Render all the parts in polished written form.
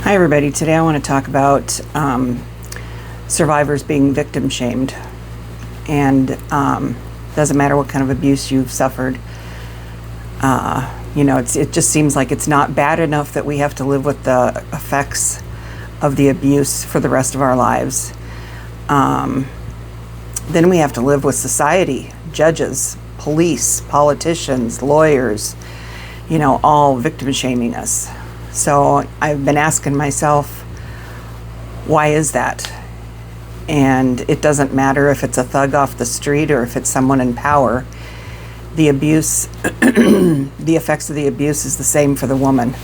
Hi, everybody. Today I want to talk about survivors being victim shamed. And doesn't matter what kind of abuse you've suffered. It just seems like it's not bad enough that we have to live with the effects of the abuse for the rest of our lives. Then we have to live with society, judges, police, politicians, lawyers, all victim shaming us. So I've been asking myself, why is that? And it doesn't matter if it's a thug off the street or if it's someone in power. The abuse, the effects of the abuse is the same for the woman.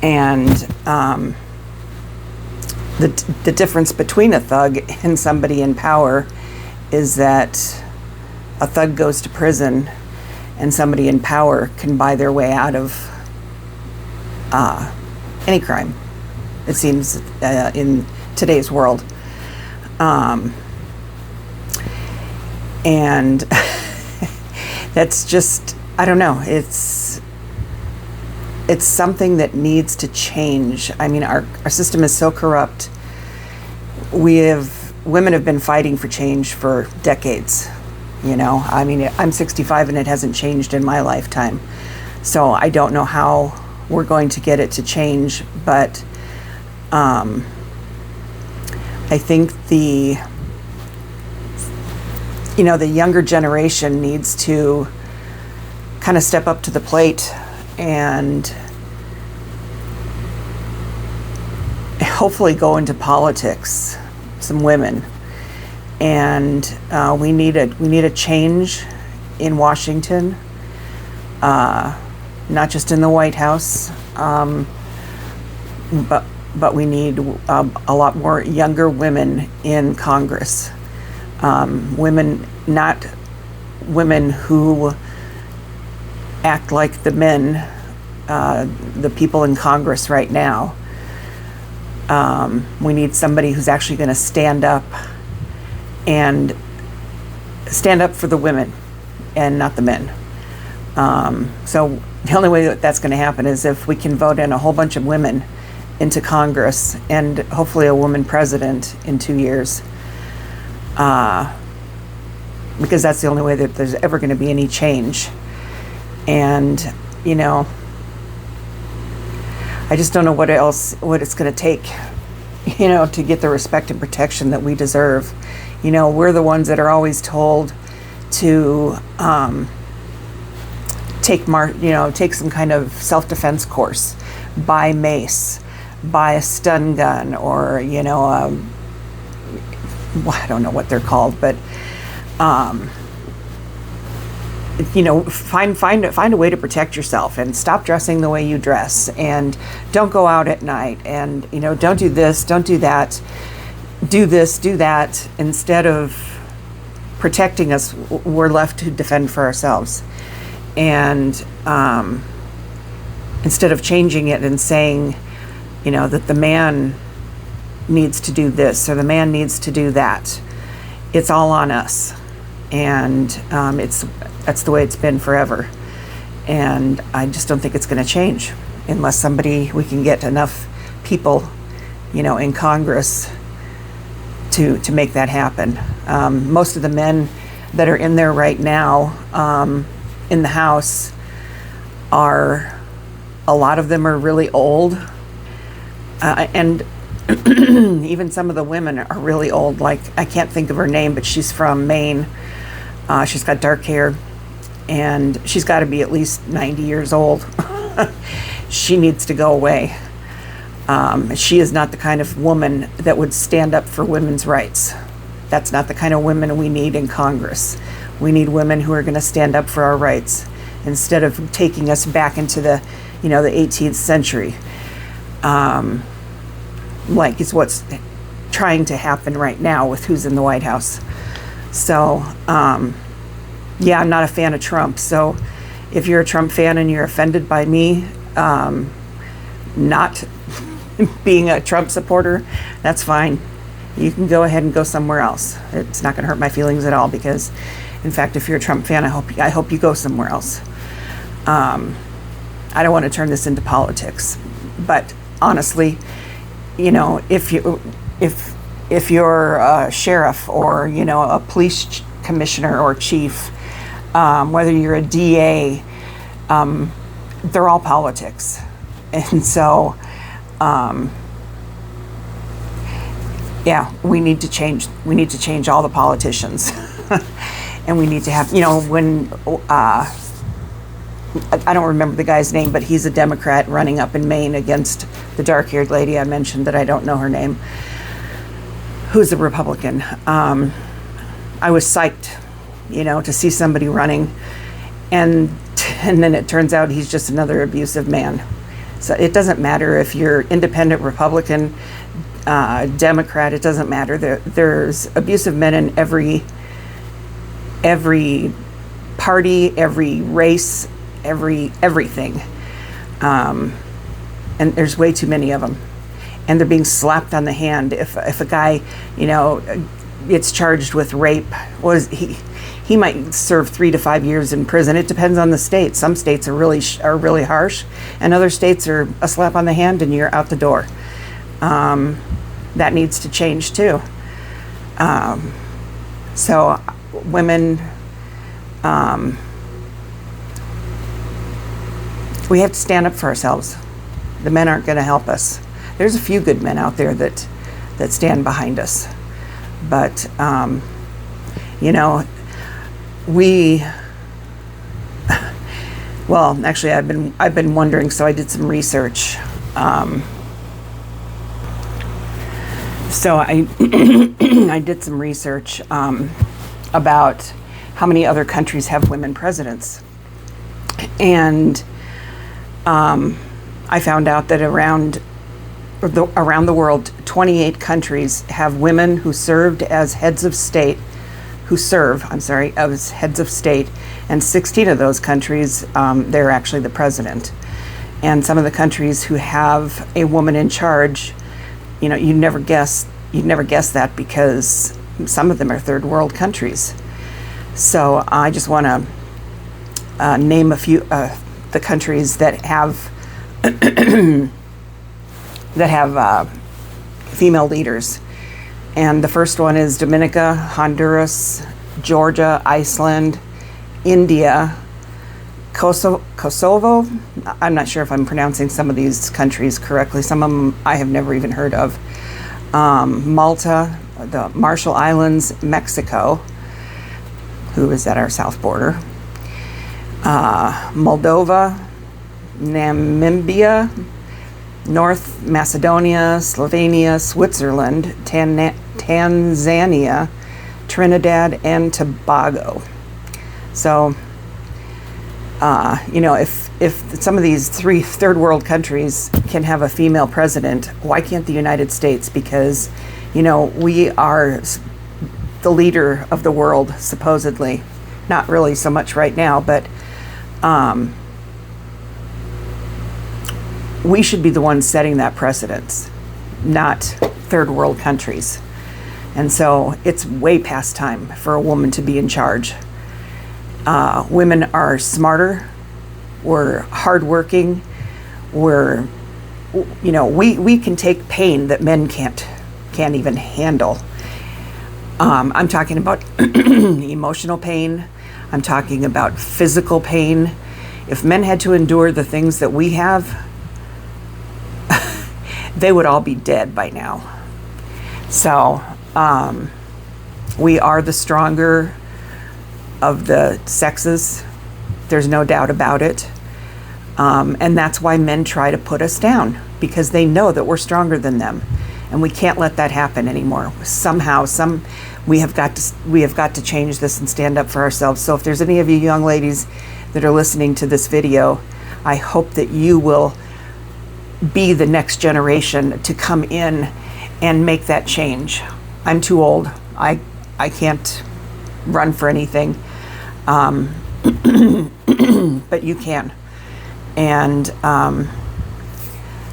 And the difference between a thug and somebody in power is that a thug goes to prison and somebody in power can buy their way out of any crime, it seems, in today's world. And that's just, I don't know, it's something that needs to change. I mean, our system is so corrupt. Women have been fighting for change for decades, I mean, I'm 65 and it hasn't changed in my lifetime. So I don't know how we're going to get it to change, but I think the younger generation needs to kind of step up to the plate and hopefully go into politics, some women. And we need a change in Washington, not just in the White House, but we need a lot more younger women in Congress. Women, not women who act like the men, the people in Congress right now. We need somebody who's actually going to stand up for the women and not the men. So the only way that's going to happen is if we can vote in a whole bunch of women into Congress and hopefully a woman president in 2 years. Because that's the only way that there's ever going to be any change. And, I just don't know what it's going to take, to get the respect and protection that we deserve. We're the ones that are always told to take some kind of self-defense course, buy mace, buy a stun gun, or I don't know what they're called, but find a way to protect yourself and stop dressing the way you dress, and don't go out at night, and don't do this, don't do that, do this, do that. Instead of protecting us, we're left to defend for ourselves. And instead of changing it and saying, that the man needs to do this or the man needs to do that, it's all on us. And that's the way it's been forever. And I just don't think it's going to change unless we can get enough people, in Congress to make that happen. Most of the men that are in there right now, in the House, a lot of them are really old. And even some of the women are really old. Like, I can't think of her name, but she's from Maine. She's got dark hair, and she's got to be at least 90 years old. She needs to go away. She is not the kind of woman that would stand up for women's rights. That's not the kind of women we need in Congress. We need women who are going to stand up for our rights instead of taking us back into the 18th century. Like is what's trying to happen right now with who's in the White House. So, I'm not a fan of Trump. So if you're a Trump fan and you're offended by me not being a Trump supporter, that's fine. You can go ahead and go somewhere else. It's not going to hurt my feelings at all, because, in fact, if you're a Trump fan, I hope you go somewhere else. I don't want to turn this into politics, but honestly, if you're a sheriff or a police commissioner or chief, whether you're a DA, they're all politics, and so we need to change. We need to change all the politicians, and we need to have when. I don't remember the guy's name, but he's a Democrat running up in Maine against the dark-haired lady I mentioned that I don't know her name, who's a Republican. I was psyched, to see somebody running, and then it turns out he's just another abusive man. So it doesn't matter if you're independent, Republican, Democrat. It doesn't matter. There's abusive men in every party, every race, everything, and there's way too many of them, and they're being slapped on the hand. If a guy gets charged with rape, he might serve 3 to 5 years in prison. It depends on the state. Some states are really harsh, and other states are a slap on the hand and you're out the door. That needs to change too. So women, we have to stand up for ourselves. The men aren't going to help us. There's a few good men out there that stand behind us, but we. Well, actually, I've been wondering. So I did some research. So I I did some research about how many other countries have women presidents, and I found out that around the world, 28 countries have women who serve as heads of state, as heads of state, and 16 of those countries, they're actually the president. And some of the countries who have a woman in charge, you'd never guess that, because some of them are third world countries. So I just want to name a few the countries that have female leaders. And the first one is Dominica, Honduras, Georgia, Iceland, India, Kosovo. I'm not sure if I'm pronouncing some of these countries correctly. Some of them I have never even heard of. Malta, the Marshall Islands, Mexico, who is at our south border, Moldova, Namibia, North Macedonia, Slovenia, Switzerland, Tanzania, Trinidad, and Tobago. So, if some of these 3 third world countries can have a female president, why can't the United States? Because, we are the leader of the world, supposedly. Not really so much right now, but we should be the ones setting that precedence, not third world countries. And so it's way past time for a woman to be in charge. Women are smarter, we're hardworking, we can take pain that men can't even handle. I'm talking about emotional pain. I'm talking about physical pain. If men had to endure the things that we have, they would all be dead by now. So we are the stronger of the sexes. There's no doubt about it. And that's why men try to put us down, because they know that we're stronger than them. And we can't let that happen anymore. Somehow, we have got to change this and stand up for ourselves. So if there's any of you young ladies that are listening to this video, I hope that you will be the next generation to come in and make that change. I'm too old. I can't run for anything. But you can. And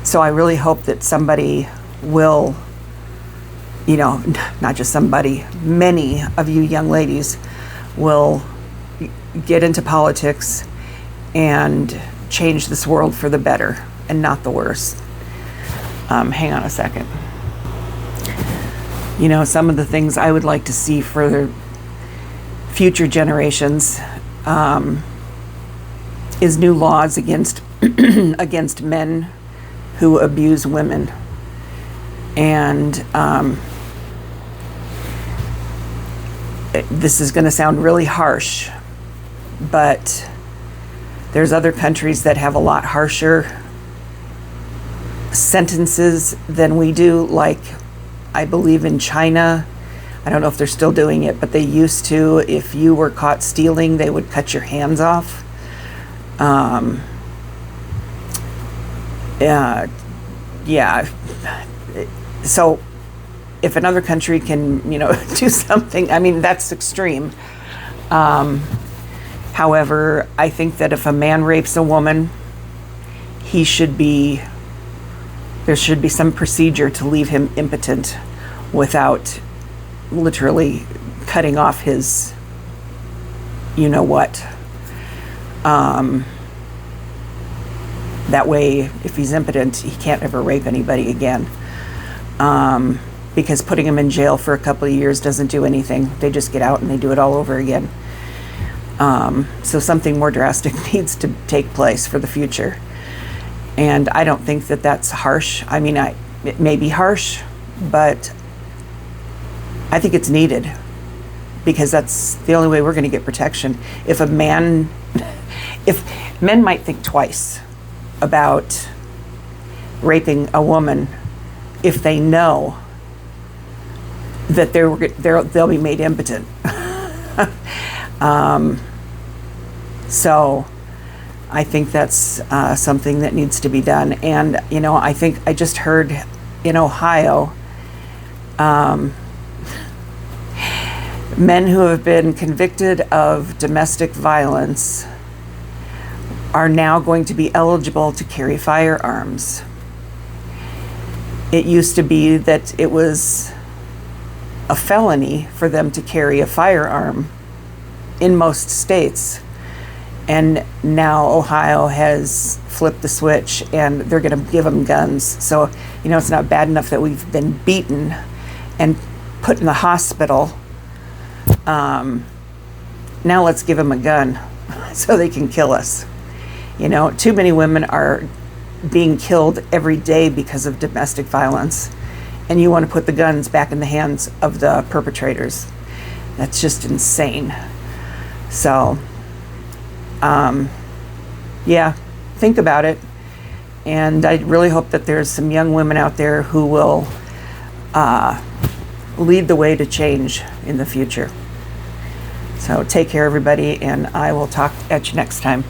so I really hope that somebody will, not just somebody, many of you young ladies will get into politics and change this world for the better and not the worse. Hang on a second. Some of the things I would like to see for the future generations is new laws against against men who abuse women. And this is going to sound really harsh, but there's other countries that have a lot harsher sentences than we do, like I believe in China. I don't know if they're still doing it, but they used to. If you were caught stealing, they would cut your hands off. Yeah. So if another country can, do something, I mean, that's extreme. However, I think that if a man rapes a woman, there should be some procedure to leave him impotent without literally cutting off his what. That way, if he's impotent, he can't ever rape anybody again. Because putting him in jail for a couple of years doesn't do anything. They just get out and they do it all over again. So something more drastic needs to take place for the future. And I don't think that that's harsh. I mean, it may be harsh, but I think it's needed, because that's the only way we're going to get protection. If men might think twice about raping a woman if they know that they'll be made impotent. So I think that's something that needs to be done. And, I think I just heard in Ohio, men who have been convicted of domestic violence are now going to be eligible to carry firearms. It used to be that it was a felony for them to carry a firearm in most states. And now Ohio has flipped the switch and they're going to give them guns. So, it's not bad enough that we've been beaten and put in the hospital. Now let's give them a gun so they can kill us. Too many women are being killed every day because of domestic violence. And you want to put the guns back in the hands of the perpetrators. That's just insane. So, think about it. And I really hope that there's some young women out there who will lead the way to change in the future. So take care, everybody, and I will talk at you next time.